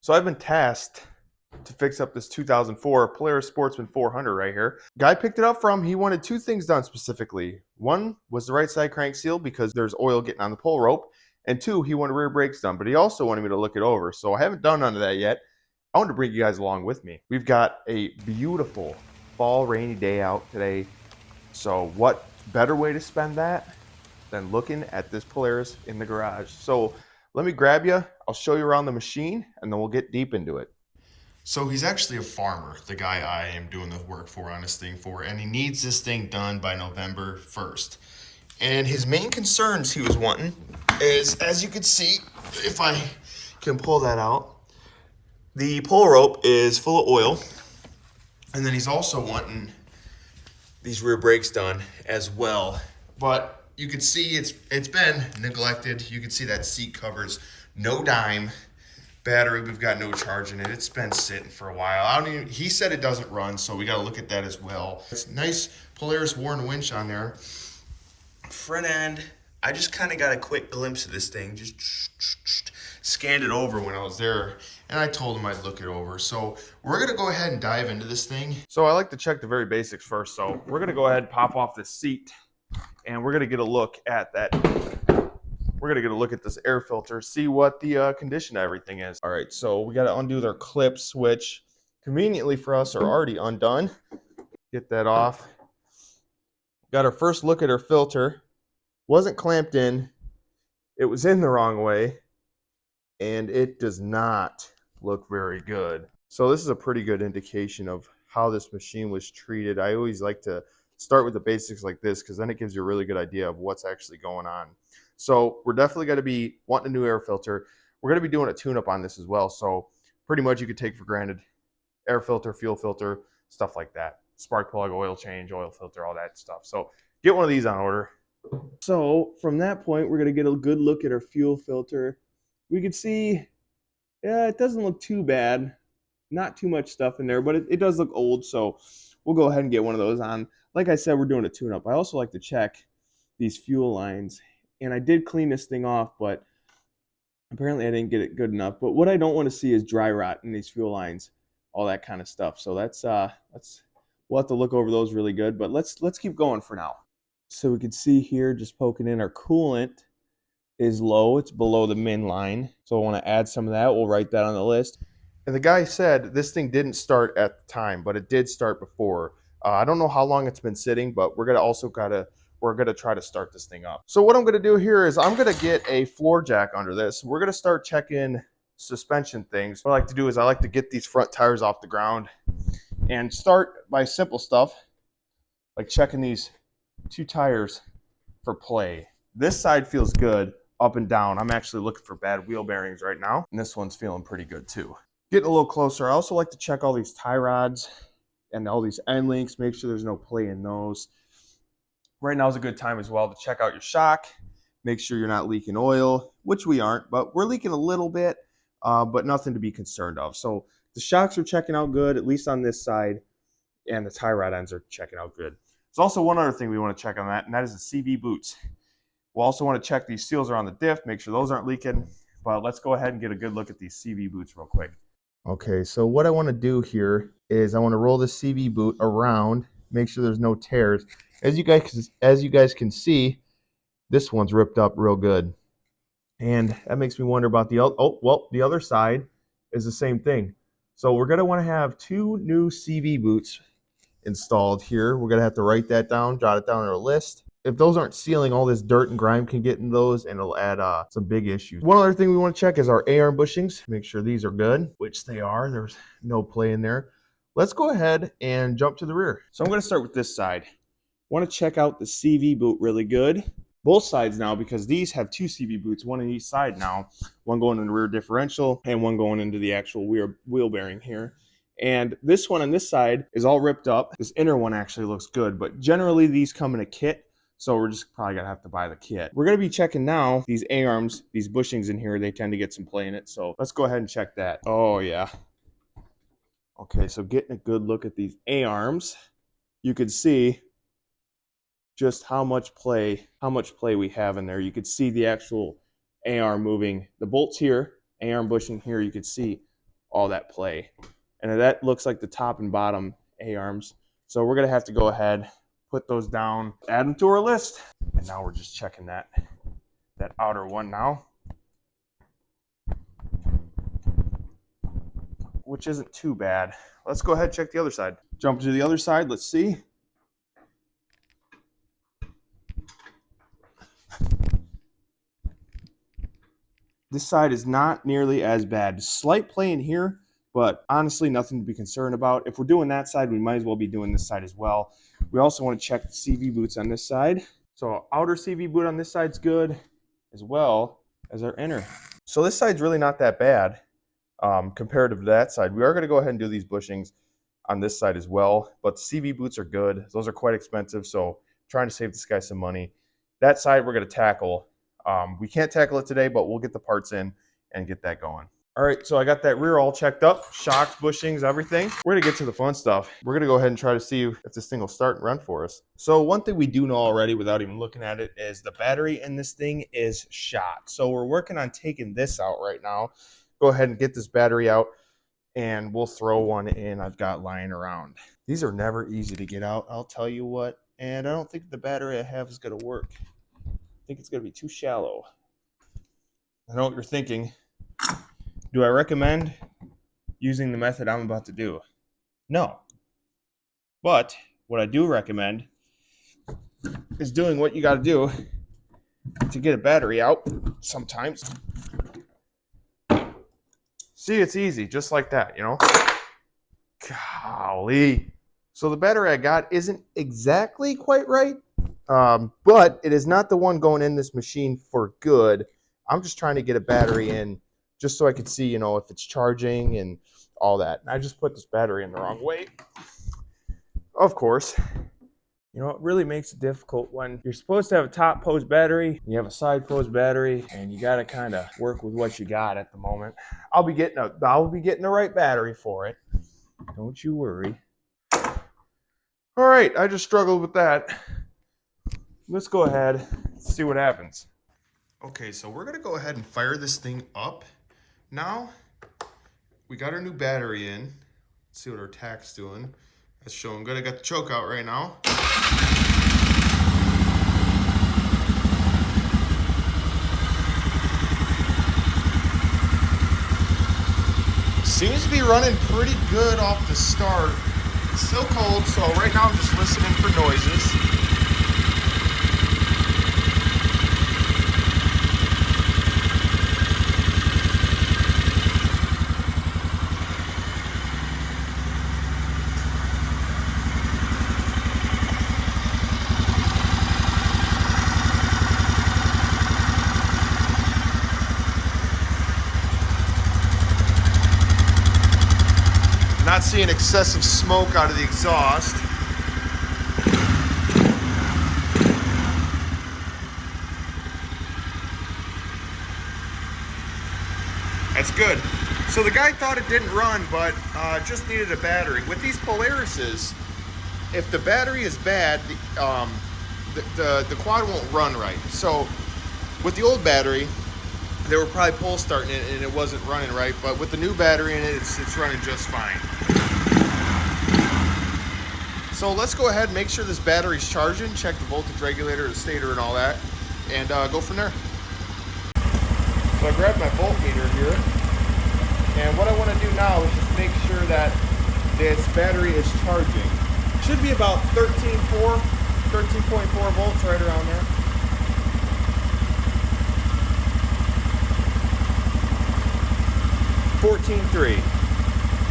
So I've been tasked to fix up this 2004 Polaris Sportsman 400 right here. Guy picked it up from, he wanted two things done specifically. One was the right side crank seal because there's oil getting on the pull rope. And two, he wanted rear brakes done, but he also wanted me to look it over. So I haven't done none of that yet. I wanted to bring you guys along with me. We've got a beautiful fall rainy day out today. So what better way to spend that than looking at this Polaris in the garage? So let me grab you, I'll show you around the machine, and then we'll get deep into it. So he's actually a farmer, the guy I am doing the work for on this thing for, and he needs this thing done by November 1st. And his main concerns he was wanting is, as you can see, if I can pull that out, the pull rope is full of oil. And then he's also wanting these rear brakes done as well. But you can see it's been neglected. You can see that seat covers no dime. Battery, we've got no charge in it. It's been sitting for a while. He said it doesn't run, so we got to look at that as well. It's nice Polaris Warren winch on there. Front end, I just kind of got a quick glimpse of this thing. Just scanned it over when I was there, and I told him I'd look it over. So we're going to go ahead and dive into this thing. So I like to check the very basics first. So we're going to go ahead and pop off this seat, and we're going to get a look at that. We're going to get a look at this air filter, see what the condition of everything is. All right, so we got to undo their clips, which conveniently for us are already undone. Get that off. Got our first look at our filter. Wasn't clamped in. It was in the wrong way, and it does not look very good. So this is a pretty good indication of how this machine was treated. I always like to start with the basics like this because then it gives you a really good idea of what's actually going on. So we're definitely going to be wanting a new air filter. We're going to be doing a tune-up on this as well. So pretty much you could take for granted air filter, fuel filter, stuff like that. Spark plug, oil change, oil filter, all that stuff. So get one of these on order. So from that point, we're going to get a good look at our fuel filter. We can see, yeah, it doesn't look too bad. Not too much stuff in there, but it does look old. So we'll go ahead and get one of those on. Like I said, we're doing a tune-up. I also like to check these fuel lines. And I did clean this thing off, but apparently I didn't get it good enough. But what I don't want to see is dry rot in these fuel lines, all that kind of stuff. So we'll have to look over those really good. But let's keep going for now. So we can see here, just poking in, our coolant is low. It's below the min line. So I want to add some of that. We'll write that on the list. And the guy said this thing didn't start at the time, but it did start before. I don't know how long it's been sitting, but we're gonna try to start this thing up. So what I'm gonna do here is I'm gonna get a floor jack under this. We're gonna start checking suspension things. What I like to do is I like to get these front tires off the ground and start by simple stuff like checking these two tires for play. This side feels good up and down. I'm actually looking for bad wheel bearings right now, and this one's feeling pretty good too. Getting a little closer, I also like to check all these tie rods and all these end links, make sure there's no play in those. Right now is a good time as well to check out your shock, make sure you're not leaking oil, which we aren't, but we're leaking a little bit, but nothing to be concerned of. So the shocks are checking out good, at least on this side, and the tie rod ends are checking out good. There's also one other thing we want to check on that, and that is the CV boots. We'll also want to check these seals around the diff, make sure those aren't leaking, but let's go ahead and get a good look at these CV boots real quick. Okay, so what I want to do here is I want to roll the CV boot around, make sure there's no tears. As you guys can see, this one's ripped up real good. And that makes me wonder about the other side is the same thing. So we're going to want to have two new CV boots installed here. We're going to have to write that down, jot it down on our list. If those aren't sealing, all this dirt and grime can get in those, and it'll add some big issues. One other thing we want to check is our A-arm bushings. Make sure these are good, which they are. There's no play in there. Let's go ahead and jump to the rear. So I'm going to start with this side. Want to check out the CV boot really good. Both sides now, because these have two CV boots, one on each side now. One going in the rear differential and one going into the actual wheel bearing here. And this one on this side is all ripped up. This inner one actually looks good, but generally these come in a kit. So we're just probably going to have to buy the kit. We're going to be checking now these A-arms, these bushings in here. They tend to get some play in it. So let's go ahead and check that. Oh, yeah. Okay, so getting a good look at these A-arms, you could see just how much play we have in there. You could see the actual A-arm moving. The bolts here, A-arm bushing here, you could see all that play. And that looks like the top and bottom A-arms. So we're going to have to go ahead, put those down, add them to our list. And now we're just checking that outer one now, which isn't too bad. Let's go ahead and check the other side. Jump to the other side. Let's see. This side is not nearly as bad. Slight play in here, but honestly, nothing to be concerned about. If we're doing that side, we might as well be doing this side as well. We also want to check the CV boots on this side. So outer CV boot on this side's good, as well as our inner. So this side's really not that bad comparative to that side. We are going to go ahead and do these bushings on this side as well, but the CV boots are good. Those are quite expensive, so I'm trying to save this guy some money. That side we're going to tackle. We can't tackle it today, but we'll get the parts in and get that going. All right, so I got that rear all checked up, shocks, bushings, everything. We're gonna get to the fun stuff. We're gonna go ahead and try to see if this thing will start and run for us. So one thing we do know already without even looking at it is the battery in this thing is shot. So we're working on taking this out right now. Go ahead and get this battery out and we'll throw one in I've got lying around. These are never easy to get out, I'll tell you what. And I don't think the battery I have is gonna work. I think it's gonna be too shallow. I know what you're thinking. Do I recommend using the method I'm about to do? No. But what I do recommend is doing what you got to do to get a battery out sometimes. See, it's easy, just like that, you know? Golly. So the battery I got isn't exactly quite right, but it is not the one going in this machine for good. I'm just trying to get a battery in just so I could see, you know, if it's charging and all that. And I just put this battery in the wrong way. Of course. You know, it really makes it difficult when you're supposed to have a top post battery, you have a side post battery, and you got to kind of work with what you got at the moment. I'll be getting the right battery for it. Don't you worry. All right, I just struggled with that. Let's go ahead and see what happens. Okay, so we're gonna go ahead and fire this thing up. Now, we got our new battery in. Let's see what our tach's doing. That's showing good. I got the choke out right now. Seems to be running pretty good off the start. It's still cold, so right now I'm just listening for noises. Not seeing excessive smoke out of the exhaust. That's good. So the guy thought it didn't run, but just needed a battery. With these Polarises, if the battery is bad, the quad won't run right. So with the old battery, they were probably pull starting it and it wasn't running right, but with the new battery in it, it's running just fine. So let's go ahead and make sure this battery's charging, check the voltage regulator, the stator and all that, and go from there. So I grabbed my voltmeter here, and what I want to do now is just make sure that this battery is charging. It should be about 13.4 volts, right around there. .3,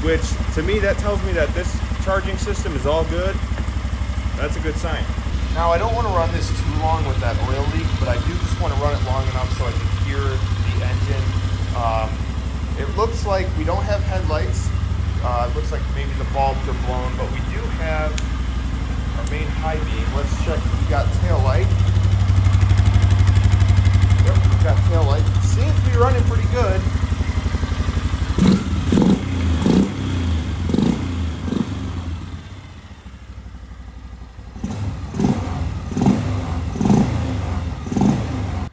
which to me that tells me that this charging system is all good. That's a good sign. Now I don't want to run this too long with that oil leak, but I do just want to run it long enough so I can hear the engine. It looks like we don't have headlights. It looks like maybe the bulbs are blown, but we do have our main high beam. Let's check if we got tail light. Yep, we got tail light. Seems to be running pretty good.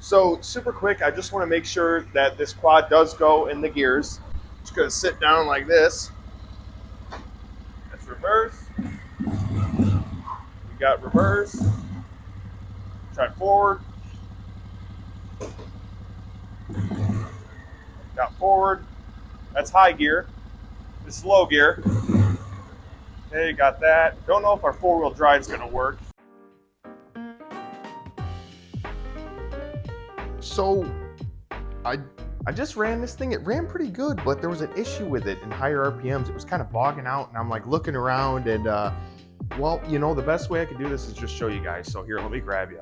So super quick, I just want to make sure that this quad does go in the gears. Just gonna sit down like this. That's reverse. We got reverse. Try forward. Got forward. That's high gear. This is low gear. Okay, got that. Don't know if our four-wheel drive is gonna work. So, I just ran this thing. It ran pretty good, but there was an issue with it in higher RPMs. It was kind of bogging out, and I'm like looking around, and well, you know, the best way I could do this is just show you guys. So here, let me grab you.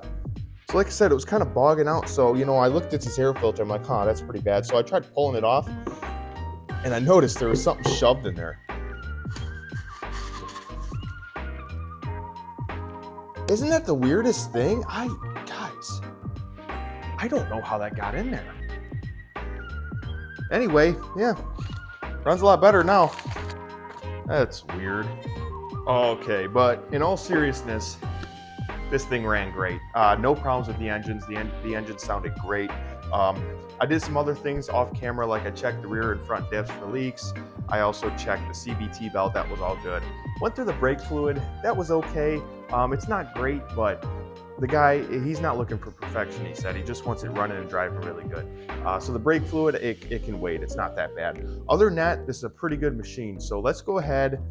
So like I said, it was kind of bogging out. So, you know, I looked at this air filter. I'm like, huh, that's pretty bad. So I tried pulling it off, and I noticed there was something shoved in there. Isn't that the weirdest thing? Guys, I don't know how that got in there. Anyway, yeah, runs a lot better now. That's weird. Okay, but in all seriousness, this thing ran great. No problems with the engines. The engine sounded great. I did some other things off camera, like I checked the rear and front diffs for leaks. I also checked the CVT belt. That was all good. Went through the brake fluid. That was okay. It's not great, but the guy, he's not looking for perfection, he said. He just wants it running and driving really good. So the brake fluid, it can wait. It's not that bad. Other than that, this is a pretty good machine. So let's go ahead.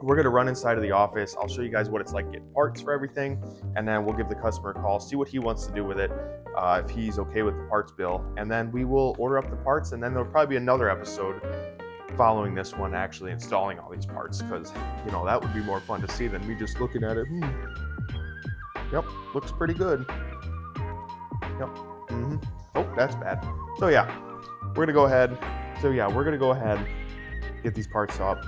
We're going to run inside of the office. I'll show you guys what it's like getting parts for everything. And then we'll give the customer a call, see what he wants to do with it, if he's okay with the parts bill. And then we will order up the parts. And then there'll probably be another episode following this one actually installing all these parts, because, you know, that would be more fun to see than me just looking at it. Yep, looks pretty good. Yep. Oh, that's bad. So yeah, we're gonna go ahead. Get these parts up,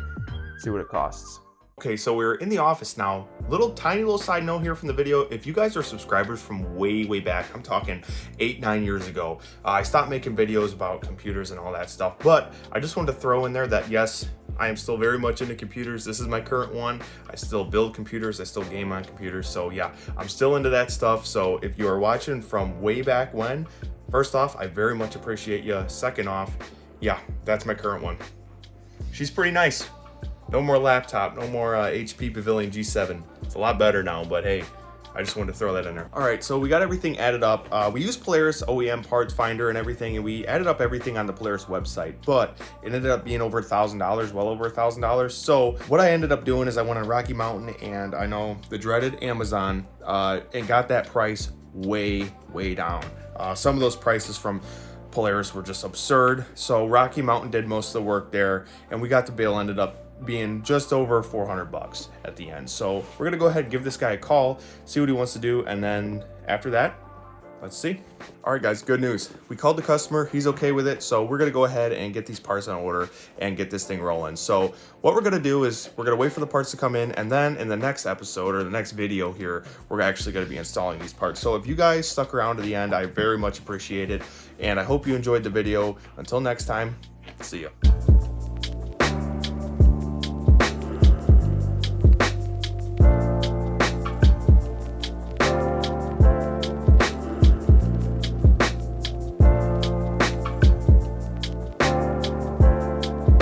see what it costs. Okay, so we're in the office now. Tiny little side note here from the video. If you guys are subscribers from way back, I'm talking 8-9 years ago, I stopped making videos about computers and all that stuff. But I just wanted to throw in there that yes, I am still very much into computers. This is my current one. I still build computers. I still game on computers. So yeah, I'm still into that stuff. So if you are watching from way back when, first off, I very much appreciate you. Second off, yeah, that's my current one. She's pretty nice. No more laptop, no more HP Pavilion G7. It's a lot better now, but hey, I just wanted to throw that in there. All right, so we got everything added up. We used Polaris OEM parts finder and everything, and we added up everything on the Polaris website, but it ended up being over $1,000, well over $1,000. So what I ended up doing is I went on Rocky Mountain, and I know the dreaded Amazon, and got that price way down. Some of those prices from Polaris were just absurd. So Rocky Mountain did most of the work there, and we got the bill ended up being just over $400 at the end. So we're gonna go ahead and give this guy a call, see what he wants to do, and then after that, let's see. All right, guys, good news. We called the customer, he's okay with it, so we're gonna go ahead and get these parts on order and get this thing rolling. So what we're gonna do is we're gonna wait for the parts to come in, and then in the next episode or the next video here, we're actually gonna be installing these parts. So if you guys stuck around to the end, I very much appreciate it, and I hope you enjoyed the video. Until next time, see ya.